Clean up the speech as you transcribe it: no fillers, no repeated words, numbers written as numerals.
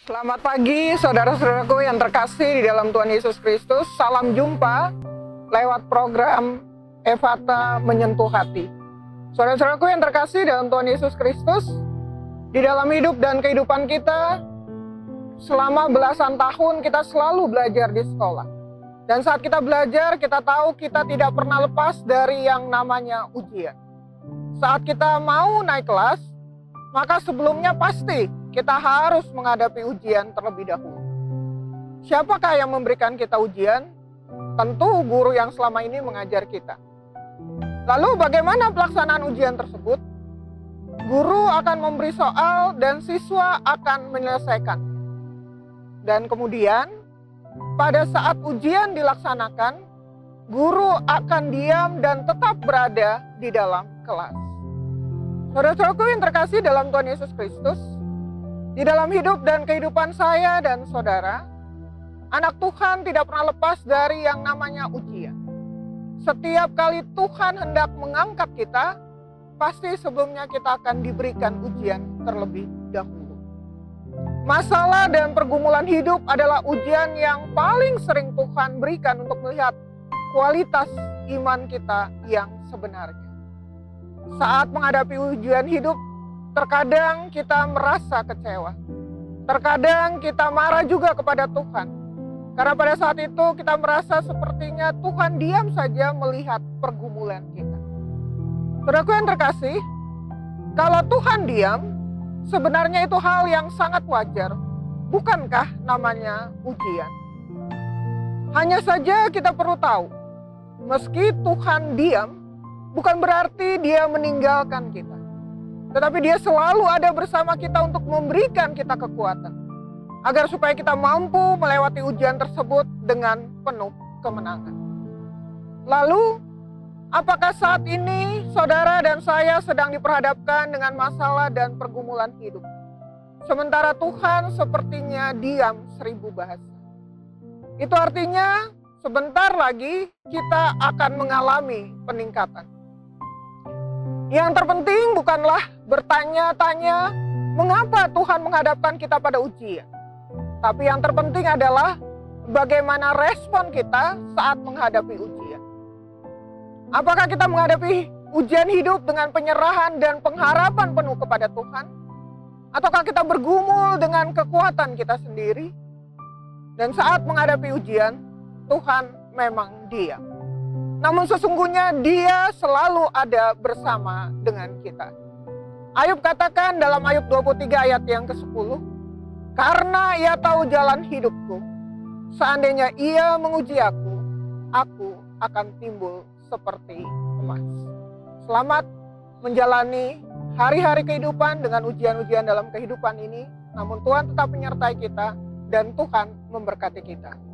Selamat pagi saudara-saudaraku yang terkasih di dalam Tuhan Yesus Kristus. Salam jumpa lewat program Efata Menyentuh Hati. Saudara-saudaraku yang terkasih dalam Tuhan Yesus Kristus, di dalam hidup dan kehidupan kita, selama belasan tahun kita selalu belajar di sekolah. Dan saat kita belajar, kita tahu kita tidak pernah lepas dari yang namanya ujian. Saat kita mau naik kelas, maka sebelumnya pasti kita harus menghadapi ujian terlebih dahulu. Siapakah yang memberikan kita ujian? Tentu guru yang selama ini mengajar kita. Lalu bagaimana pelaksanaan ujian tersebut? Guru akan memberi soal dan siswa akan menyelesaikan. Dan kemudian pada saat ujian dilaksanakan, guru akan diam dan tetap berada di dalam kelas. Saudara-saudaraku yang terkasih dalam Tuhan Yesus Kristus, di dalam hidup dan kehidupan saya dan saudara, anak Tuhan tidak pernah lepas dari yang namanya ujian. Setiap kali Tuhan hendak mengangkat kita, pasti sebelumnya kita akan diberikan ujian terlebih dahulu. Masalah dan pergumulan hidup adalah ujian yang paling sering Tuhan berikan untuk melihat kualitas iman kita yang sebenarnya. Saat menghadapi ujian hidup, terkadang kita merasa kecewa. Terkadang kita marah juga kepada Tuhan. Karena pada saat itu kita merasa sepertinya Tuhan diam saja melihat pergumulan kita. Saudaraku yang terkasih, kalau Tuhan diam, sebenarnya itu hal yang sangat wajar. Bukankah namanya ujian? Hanya saja kita perlu tahu, meski Tuhan diam, bukan berarti dia meninggalkan kita. Tetapi dia selalu ada bersama kita untuk memberikan kita kekuatan. Agar supaya kita mampu melewati ujian tersebut dengan penuh kemenangan. Lalu, apakah saat ini saudara dan saya sedang diperhadapkan dengan masalah dan pergumulan hidup? Sementara Tuhan sepertinya diam 1000 bahasa. Itu artinya sebentar lagi kita akan mengalami peningkatan. Yang terpenting bukanlah bertanya-tanya mengapa Tuhan menghadapkan kita pada ujian. Tapi yang terpenting adalah bagaimana respon kita saat menghadapi ujian. Apakah kita menghadapi ujian hidup dengan penyerahan dan pengharapan penuh kepada Tuhan? Ataukah kita bergumul dengan kekuatan kita sendiri? Dan saat menghadapi ujian, Tuhan memang diam. Namun sesungguhnya dia selalu ada bersama dengan kita. Ayub katakan dalam Ayub 23 ayat yang ke-10, karena ia tahu jalan hidupku, seandainya ia menguji aku akan timbul seperti emas. Selamat menjalani hari-hari kehidupan dengan ujian-ujian dalam kehidupan ini, namun Tuhan tetap menyertai kita dan Tuhan memberkati kita.